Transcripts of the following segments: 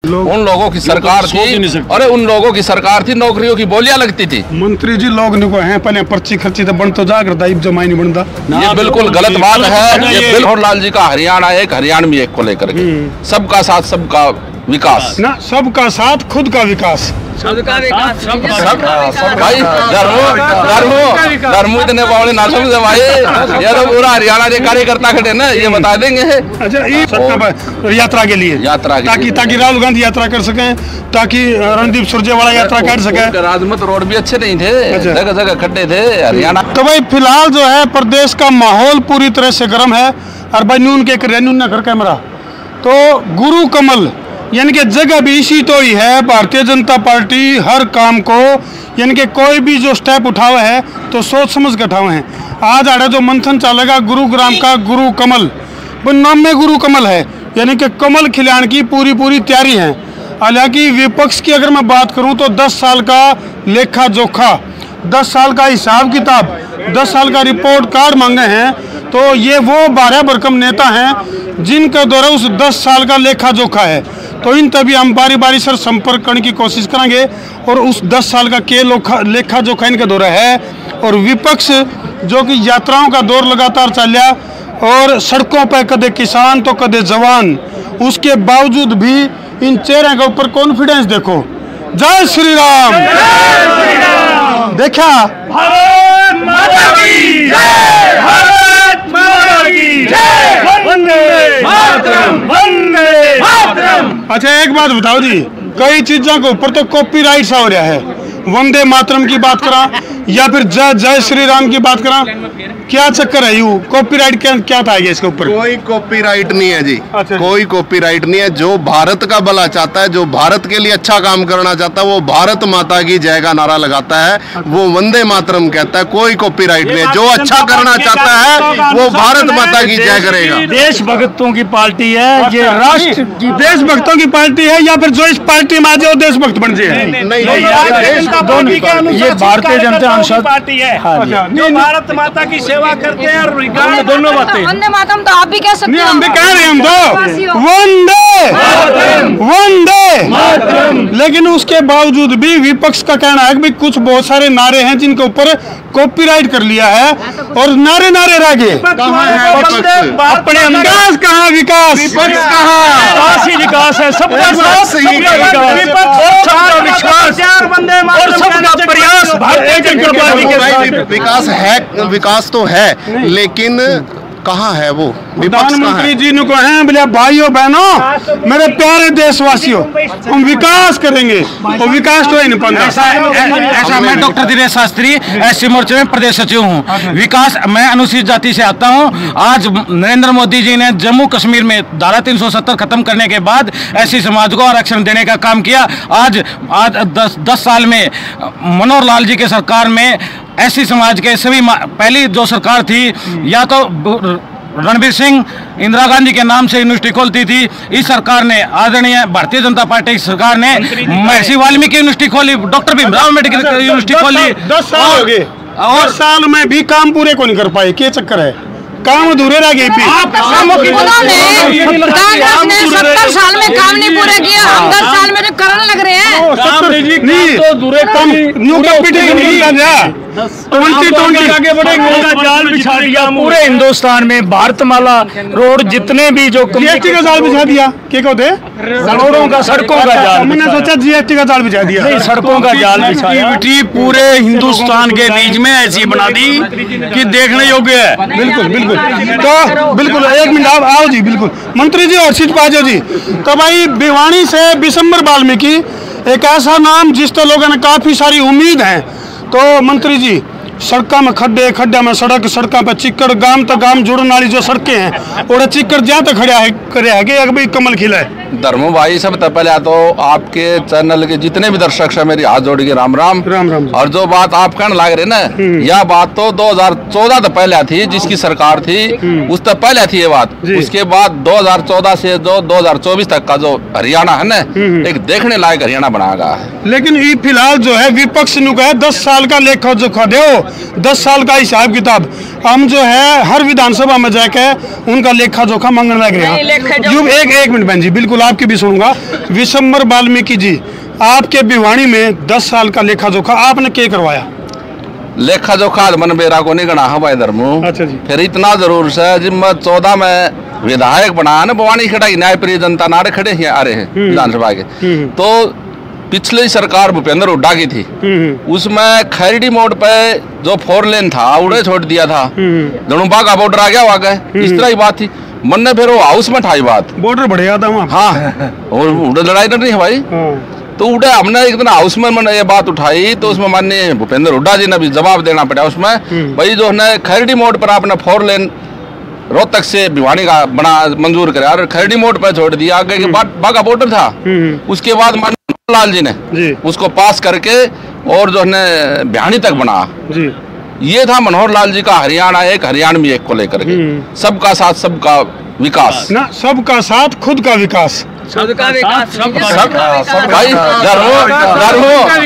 उन लोगों की सरकार थी। अरे उन लोगों की सरकार थी, नौकरियों की बोलियां लगती थी। मंत्री जी लोग निको हैं पहले पर्ची खर्ची तो बन तो जा करता जमा नहीं बनता। ये बिल्कुल गलत बात है। ये मनोहर लाल जी का हरियाणा एक, हरियाणवी एक को लेकर के सबका साथ सबका विकास ना, सबका साथ खुद का विकास, सबका विकास, भाई धर्मो इतने बावले ना समझे भाई। ये तो पूरा हरियाणा के कार्यकर्ता खड़े ना, ये बता देंगे। अच्छा ये यात्रा के लिए ताकि राहुल गांधी यात्रा कर सकें, ताकि रणदीप सुरजेवाला यात्रा कर सके। राजमत रोड भी अच्छे नहीं थे, जगह जगह खड्डे थे हरियाणा। तो भाई फिलहाल जो है प्रदेश का माहौल पूरी तरह से गर्म है। और भाई न्यून के न्यून कर कैमरा तो गुरु कमल यानी कि जगह भी इसी तो ही है। भारतीय जनता पार्टी हर काम को यानी कि कोई भी जो स्टेप उठावा है तो सोच समझ के उठावे हैं। आज आड़ा जो मंथन चलेगा गुरुग्राम का गुरु कमल, वो नाम में गुरु कमल है, यानी कि कमल खिलाने की पूरी तैयारी है। हालांकि विपक्ष की अगर मैं बात करूं तो 10 साल का लेखा जोखा, 10 साल का हिसाब किताब, 10 साल का रिपोर्ट कार्ड मांगे हैं। तो ये वो 12 भरकम नेता हैं जिनके द्वारा उस 10 साल का लेखा जोखा है। तो इन तभी हम बारी बारी से संपर्क करने की कोशिश करेंगे और उस 10 साल का के लेखा जोखा इनका दौरा है। और विपक्ष जो कि यात्राओं का दौर लगातार चलिया और सड़कों पर कदे किसान तो कदे जवान, उसके बावजूद भी इन चेहरे के ऊपर कॉन्फिडेंस देखो। जय श्री राम, देखा भारत माता की जय, भारत माता की जय, वंदे मातरम, वंदे मातरम। अच्छा एक बात बताओ जी, कई चीजों के ऊपर तो कॉपीराइट सा हो रहा है। वंदे मातरम की बात करा या फिर जय श्री राम की बात करा, क्या चक्कर है? यू कॉपीराइट क्या था इसके ऊपर? कोई कॉपीराइट नहीं है जी। अच्छा। कोई कॉपीराइट नहीं है। जो भारत का भला चाहता है, जो भारत के लिए अच्छा काम करना चाहता है, वो भारत माता की जय का नारा लगाता है, वो वंदे मातरम कहता है। कोई कॉपीराइट नहीं है। जो अच्छा करना चाहता है वो भारत माता की जय करेगा। देशभक्तों की पार्टी है ये, राष्ट्र की देशभक्तों की पार्टी है या फिर जो इस पार्टी में आ जाए देशभक्त बन जाए? ये भारतीय जनता अनुसार पार्टी है जो भारत माता की सेवा करते हैं और विकास दोनों बातें। वंदे मातरम तो आप भी कह सकते हैं। हम भी कह रहे हैं, हम तो वंदे। लेकिन उसके बावजूद भी विपक्ष का कहना है कि कुछ बहुत सारे नारे हैं जिनके ऊपर कॉपीराइट कर लिया है और नारे रह गए। अपने विकास कहाँ, विकास विकास ही विकास है, सबका साथ और सबका प्रयास भारतीय जनता पार्टी के। विकास तो है लेकिन कहाँ है वो? प्रधानमंत्री जी ने कहा है बोले भाइयों बहनों मेरे प्यारे देशवासियों, हम विकास करेंगे और विकास तो ही नहीं पाता। ऐसा मैं डॉक्टर दिनेश शास्त्री एससी मोर्चे में प्रदेश सचिव हूँ। विकास, मैं अनुसूचित जाति से आता हूँ। आज नरेंद्र मोदी जी ने जम्मू कश्मीर में धारा 370 खत्म करने के बाद एससी समाज को आरक्षण देने का काम किया। आज 10 साल में मनोहर लाल जी के सरकार में एससी समाज के सभी, पहली जो सरकार थी या तो रणबीर सिंह इंदिरा गांधी के नाम से यूनिवर्सिटी खोलती थी, इस सरकार ने, आदरणीय भारतीय जनता पार्टी की सरकार ने महर्षि वाल्मीकि यूनिवर्सिटी खोली, डॉक्टर भीमराव अम्बेडकर यूनिवर्सिटी खोली। 10 साल हो गए और 10 साल में भी काम पूरे को नहीं कर पाए। क्या चक्कर है? काम अधूरे रह गए। उन्होंने कांग्रेस ने 70 साल में काम नहीं पूरे किया, हम 10 साल में जो करने लग रहे हैं। आगे बढ़ेंगे। जाल बिछा दिया पूरे हिंदुस्तान में, भारतमाला रोड जितने भी जो जीएसटी का जाल बिछा दिया। क्या कहते? रोडों का, सड़कों का जाल। मैंने सोचा जीएसटी का जाल बिछा दिया। नहीं, सड़कों का जाल बिछाया। पूरे हिंदुस्तान के बीच में ऐसी बना दी कि देखने योग्य है। बिल्कुल तो बिल्कुल एक मिनट आप आओ जी। बिल्कुल मंत्री जी और सीट पाजो जी। तो भाई भिवानी से बिशंबर वाल्मीकि एक ऐसा नाम जिस तो लोगों ने काफी सारी उम्मीद है। तो मंत्री जी, सड़कों में खड्डे में सड़कों पर चिक्कड़, गांव तक गांव जोड़ने वाली जो सड़कें हैं और चिक्कड़ जहाँ तक खड़ा है कि भाई कमल खिला है। धर्मो भाई, सब तो पहले तो आपके चैनल के जितने भी दर्शक हैं मेरी हाथ जोड़ के राम राम। और जो बात आप कहने लग रहे ना, यह बात तो 2014 तो पहले थी, जिसकी सरकार थी उस तक पहले थी ये बात। उसके बाद 2014 से जो 2024 तक का जो हरियाणा है ना, एक देखने लायक हरियाणा बनाएगा। लेकिन ये फिलहाल जो है विपक्ष ने कहा 10 साल का लेखा जोखा दो, 10 साल का हिसाब किताब। हम जो है हर विधानसभा में जाके उनका लेखा जोखा मांगने लग रहे हैं। एक मिनट बहन जी, बिल्कुल बिल्कुल आपकी भी सुनूंगा। विशंबर वाल्मीकि जी, आपके भिवानी में 10 साल का लेखा जोखा आपने क्या करवाया? लेखा जोखा मन बेरा को नहीं गणा है भाई धर्मू। अच्छा जी। फिर इतना जरूर से जब मैं 14 में विधायक बना ना, भवानी खड़ा न्यायप्रिय जनता नारे खड़े हैं आ रहे हैं विधानसभा के। तो पिछली सरकार भूपेंद्र हुड्डा की थी, उसमें खैरडी मोड़ पे जो 4 लेन था उड़े छोड़ दिया था, धनुबा का बॉर्डर आ गया वहां गए, इस तरह की बात थी। मन ने फिर वो हाउस में ठाई बात, बॉर्डर बढ़िया था वहाँ। हाँ, और लड़ाई लड़ रही है भाई। तो उड़े हमने एक दिन हाउस में मैंने ये बात उठाई, तो उसमें माननीय भूपेंद्र हुड्डा जी ने भी जवाब देना पड़ा उसमें। भाई जो है खैरडी मोड़ पर आपने 4 लेन रोहतक से भिवानी का बना मंजूर कराया और खैरडी मोड़ पर छोड़ दिया, आगे के बाद बाघा बॉर्डर था। उसके बाद माननीय लाल जी ने उसको पास करके और जो है भिवानी तक बना जी। ये था मनोहर लाल जी का हरियाणा एक, हरियाणवी एक को लेकर के, सबका साथ सबका विकास ना, सबका साथ खुद का विकास, सबका विकास, भाई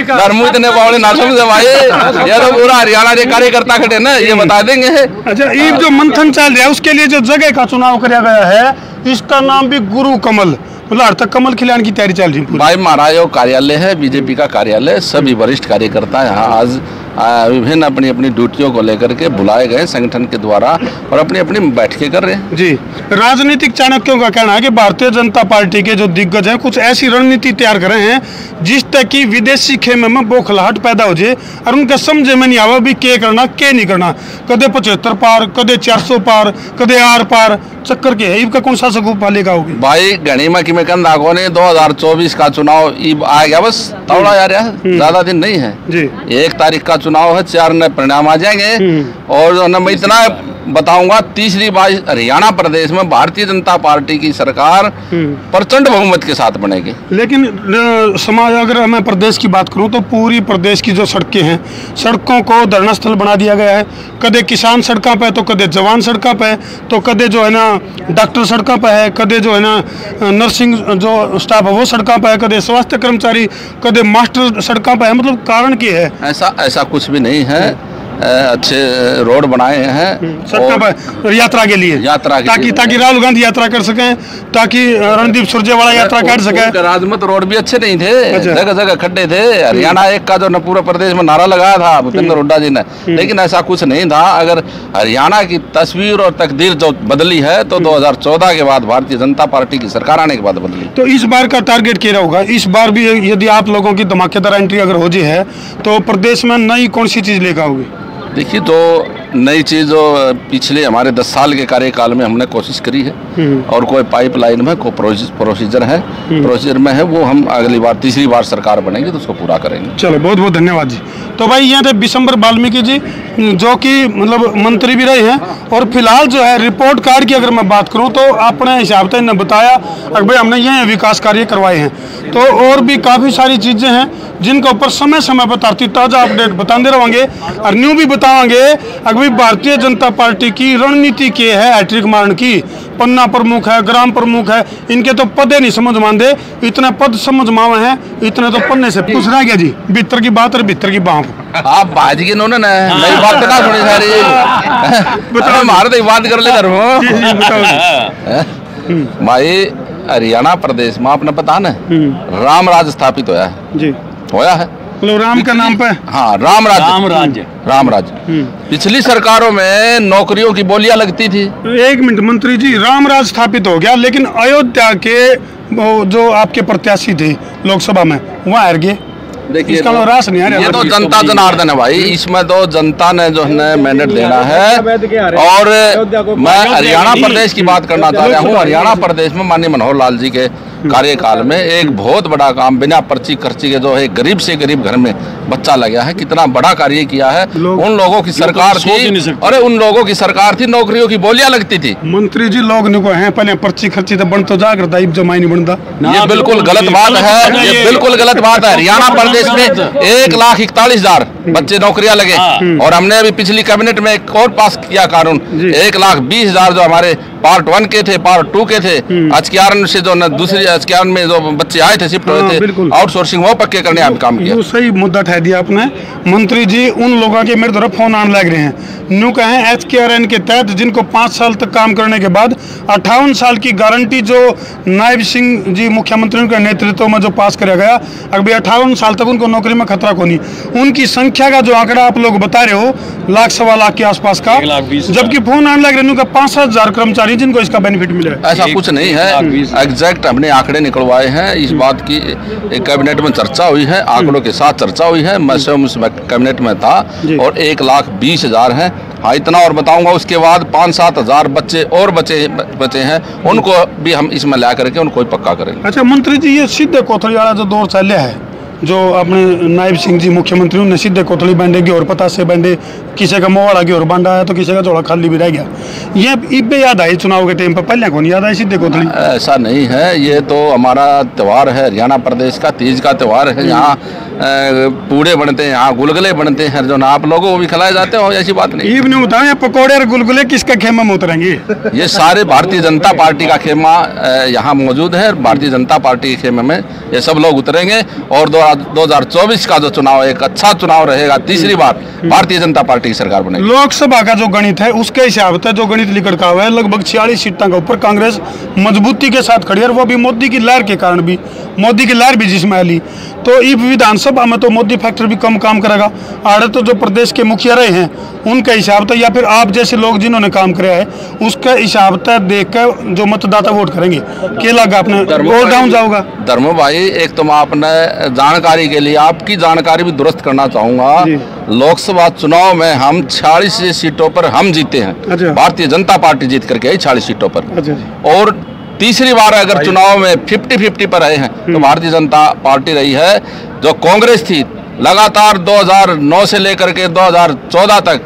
धर्मू इतने बावले ना समझे भाई, ये तो पूरा हरियाणा के कार्यकर्ता खड़े ना, ये बता देंगे। अच्छा, ये जो मंथन चल रहा है उसके लिए जो जगह का चुनाव किया गया है, इसका नाम भी गुरु कमल, मतलब हर तक कमल खिलाने की तैयारी चल रही है भाई। हमारा यो कार्यालय है बीजेपी का कार्यालय, सभी वरिष्ठ कार्यकर्ता यहाँ आज विभिन्न अपनी अपनी ड्यूटियों को लेकर के बुलाए गए संगठन के द्वारा और अपनी अपनी बैठकें कर रहे हैं जी। राजनीतिक चाणक्यों का कहना है कि भारतीय जनता पार्टी के जो दिग्गज हैं कुछ ऐसी रणनीति तैयार कर रहे हैं जिस तक कि विदेशी खेमे में बौखलाहट पैदा हो जाए और उनके समझे में नहीं आवा भी क्या करना क्या नहीं करना। कदे 75 पार, कदे 400 पार, कदे आर पार, चक्कर के है इनका कौन सा सगुप पालेगा होगी भाई। गणिमा की में कंधा को ने 2024 का चुनाव आ गया, बस तौड़ा जा रहा है, ज्यादा दिन नहीं है जी। 1 तारीख का चुनाव है, 4 नए परिणाम आ जाएंगे। और मैं इतना बताऊंगा, तीसरी बार हरियाणा प्रदेश में भारतीय जनता पार्टी की सरकार प्रचंड बहुमत के साथ बनेगी। लेकिन समाज, अगर मैं प्रदेश की बात करूं तो पूरी प्रदेश की जो सड़कें हैं, सड़कों को धरना स्थल बना दिया गया है। कदे किसान सड़कों पे, तो कदे जवान सड़कों पे, तो कदे जो है ना डॉक्टर सड़कों पे है, कदे जो है ना नर्सिंग जो स्टाफ है वो सड़कों पे है, कदे स्वास्थ्य कर्मचारी, कदे मास्टर सड़कों पे है। मतलब कारण क्या है? ऐसा कुछ भी नहीं है, अच्छे रोड बनाए हैं सड़कों पर यात्रा के लिए, ताकि राहुल गांधी यात्रा कर सकें, ताकि रणदीप सुरजेवाला यात्रा कर सके। राजमत रोड भी अच्छे नहीं थे, जगह जगह खड्डे थे। हरियाणा एक का जो न पूरे प्रदेश में नारा लगाया था भूपेंद्र हुड्डा जी ने, लेकिन ऐसा कुछ नहीं था। अगर हरियाणा की तस्वीर और तकदीर जो बदली है तो 2014 के बाद भारतीय जनता पार्टी की सरकार आने के बाद बदली। तो इस बार का टारगेट क्या होगा? इस बार भी यदि आप लोगों की धमाकेदार एंट्री अगर हो जाए है तो प्रदेश में नई कौन सी चीज लेकर आओगे? देखिए, जो नई चीज़ जो पिछले हमारे 10 साल के कार्यकाल में हमने कोशिश करी है और कोई पाइपलाइन में कोई प्रोसीजर में है, वो हम अगली बार तीसरी बार सरकार बनेगी तो उसको पूरा करेंगे। चलो, बहुत बहुत धन्यवाद जी। तो भाई ये थे विशंबर वाल्मीकि जी, जो कि मतलब मंत्री भी रहे हैं और फिलहाल जो है रिपोर्ट कार्ड की अगर मैं बात करूं तो अपने हिसाब से इन्होंने बताया कि भाई हमने ये विकास कार्य करवाए हैं। तो और भी काफ़ी सारी चीज़ें हैं जिनके ऊपर समय समय पर ताज़ा अपडेट बताते रहेंगे और न्यू भी बताएंगे। अगर भारतीय जनता पार्टी की रणनीति क्या है हैट्रिक मारने की, पन्ना प्रमुख है, ग्राम प्रमुख है, इनके तो पदे नहीं समझ मानते, इतने पद समझ मावे हैं, इतने तो पन्ने से कुछ रह गया जी। भीतर की बात और भीतर की बात आप बाजी के नोने नई बात ना सुनी सारी मारे तो बात कर ले भाई। हरियाणा प्रदेश में आपने पता ना राम राज स्थापित होया है जी, होया है मतलब राम का नाम पे। हाँ, राम राज। पिछली सरकारों में नौकरियों की बोलियां लगती थी। 1 मिनट मंत्री जी, राम राज स्थापित हो गया, लेकिन अयोध्या के जो आपके प्रत्याशी थे लोकसभा में वहाँ हार गए। देखिए, ये तो जनता जनार्दन है भाई, इसमें तो जनता ने जो है मैंडेट देना है। और मैं हरियाणा प्रदेश की बात करना चाह रहा हूँ। हरियाणा प्रदेश में माननीय मनोहर लाल जी के कार्यकाल में एक बहुत बड़ा काम बिना पर्ची खर्ची के जो है गरीब से गरीब घर में बच्चा लगा है, कितना बड़ा कार्य किया है। उन लोगों की सरकार थी, अरे उन लोगों की सरकार थी, नौकरियों की बोलियां लगती थी। मंत्री जी लोग है पहले पर्ची खर्ची तो बन तो जाकर दाइब जमाई नहीं बनता। ये बिल्कुल गलत बात है, ये बिल्कुल गलत बात है। हरियाणा प्रदेश में 1,41,000 बच्चे नौकरियां लगे और हमने अभी पिछली कैबिनेट में एक और पास किया कानून, 1,20,000 जो हमारे पार्ट 1 के थे, पार्ट 2 के थे। HKRN से जो दूसरी HKRN में जो बच्चे आए थे, शिफ्ट हुए थे, आउटसोर्सिंग वो पक्के करने आप काम किया। सही मुद्दा ठहर दिया आपने मंत्री जी। उन लोगों के मेरे तरफ फोन आने लग रहे हैं, न्यू कहें HKRN के तहत जिनको 5 साल तक काम करने के बाद 58 साल की गारंटी जो नायब सिंह जी मुख्यमंत्री के नेतृत्व में जो पास किया गया, अभी 58 साल तक उनको नौकरी में खतरा को नहीं। उनकी संख्या का जो आंकड़ा आप लोग बता रहे हो, लाख सवा लाख के आसपास का, जबकि फोन आने लग रहे हैं 5-7 हजार कर्मचारी जिनको इसका बेनिफिट मिले। ऐसा कुछ नहीं है, एग्जैक्ट हमने आंकड़े निकलवाए हैं। इस बात की कैबिनेट में चर्चा हुई है, आंकड़ों के साथ चर्चा हुई है। मैं स्वयं उस कैबिनेट में था और 1,20,000 है। हाँ, इतना और बताऊंगा। उसके बाद 5-7 हजार बच्चे और बचे हैं, उनको भी हम इसमें ला करके उनको पक्का करेंगे। अच्छा मंत्री जी, ये सीधे कोथड़ी वाला जो दौर चल है, जो अपने नायब सिंह जी मुख्यमंत्री ने सीधे कोथड़ी बांधे की और पता से बांधे, किसी का मोवाड़ा की और बांधा है तो किसी का जोड़ा खाली भी रह गया। ये इबे याद आई चुनाव के टाइम पर, पहले कौन याद आई सीधे कोथड़ी? ऐसा नहीं है, ये तो हमारा त्यौहार है, हरियाणा प्रदेश का तीज का त्यौहार है। यहाँ पूड़े बनते हैं, यहाँ गुलगुले बनते हैं, जो ना आप लोगों को भी खिलाए जाते हो, ऐसी बात नहीं। ये बताओ, ये पकौड़े और गुलगुले किसका खेमा में उतरेंगे? ये सारे भारतीय जनता पार्टी का खेमा यहाँ मौजूद है। भारतीय जनता पार्टी के खेमे में ये सब लोग उतरेंगे और 2024 का जो चुनाव एक अच्छा चुनाव रहेगा। तीसरी बार भारतीय जनता पार्टी की सरकार बनेगी। लोकसभा का जो गणित है उसके हिसाब से जो गणित लिखा हुआ है, लगभग 46 सीटों के ऊपर कांग्रेस मजबूती के साथ खड़ी है, और वो भी मोदी की लहर के कारण भी, मोदी की लहर भी जिसमें आली, तो इस विधानसभा में तो मोदी फैक्टर भी कम काम करेगा। आड़े तो जो प्रदेश के मुखिया रहे हैं उनके हिसाब से, या फिर आप जैसे लोग जिन्होंने काम कराया है उसके हिसाब से देख कर जो मतदाता वोट करेंगे, क्या लगा आपने वोट डाउन जाओगा? धर्मो भाई, एक तो मैं अपने जानकारी के लिए आपकी जानकारी भी दुरुस्त करना चाहूंगा। लोकसभा चुनाव में हम 46 सीटों पर हम जीते हैं। भारतीय जनता पार्टी जीत करके आई 46 सीटों पर। और तीसरी बार अगर चुनाव में 50-50 पर रहे हैं तो भारतीय जनता पार्टी रही है। जो कांग्रेस थी लगातार 2009 से लेकर के 2014 तक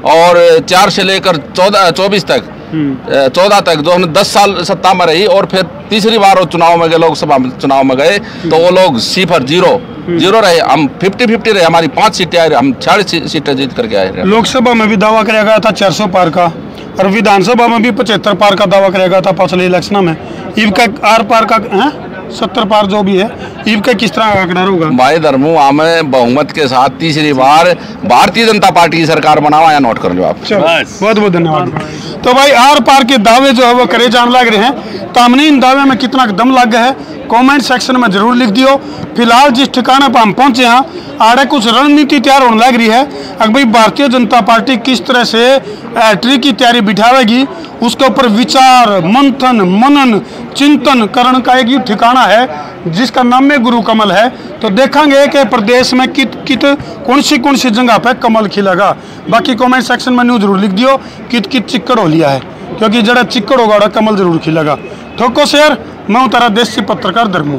और 4 से लेकर 24 तक 14 तक, जो हमने 10 साल सत्ता में रही, और फिर तीसरी बार वो चुनाव में गए, लोकसभा चुनाव में गए तो वो लोग 0 रहे। हम 50-50 रहे, हमारी 5 सीटें आए, हम 46 सीटें जीत करके आए। लोकसभा में भी दावा किया गया था 400 पार का, और विधानसभा में भी 75 पार का दावा किया गया था पिछले इलेक्शन में। ईव का आर पार का 70 पार जो भी है, ईव का किस तरह का आंकड़ा होगा? भाई धर्मू, हमें बहुमत के साथ तीसरी बार भारतीय जनता पार्टी की सरकार बनावा, या नोट कर लो आप। बहुत बहुत धन्यवाद। तो भाई आर पार के दावे जो है वो करे जान लग रहे हैं, तो हमने इन दावे में कितना दम लग गया है कमेंट सेक्शन में जरूर लिख दियो। फिलहाल जिस ठिकाने पर हम पहुंचे हैं, आड़े कुछ रणनीति तैयार होने लग रही है। अगर भाई भारतीय जनता पार्टी किस तरह से हैट्रिक की तैयारी बिठावेगी, उसके ऊपर विचार, मंथन, मनन, चिंतन करण का एक ठिकाना है जिसका नाम में गुरु कमल है। तो देखेंगे कि प्रदेश में कौन सी जगह पे कमल खिलेगा। बाकी कमेंट सेक्शन में न्यूज जरूर लिख दियो कित चिक्कड़ हो लिया है, क्योंकि जरा चिक्कड़ होगा कमल जरूर खिलेगा। ठोको शेयर, मैं तारा देसी पत्रकार धर्मू।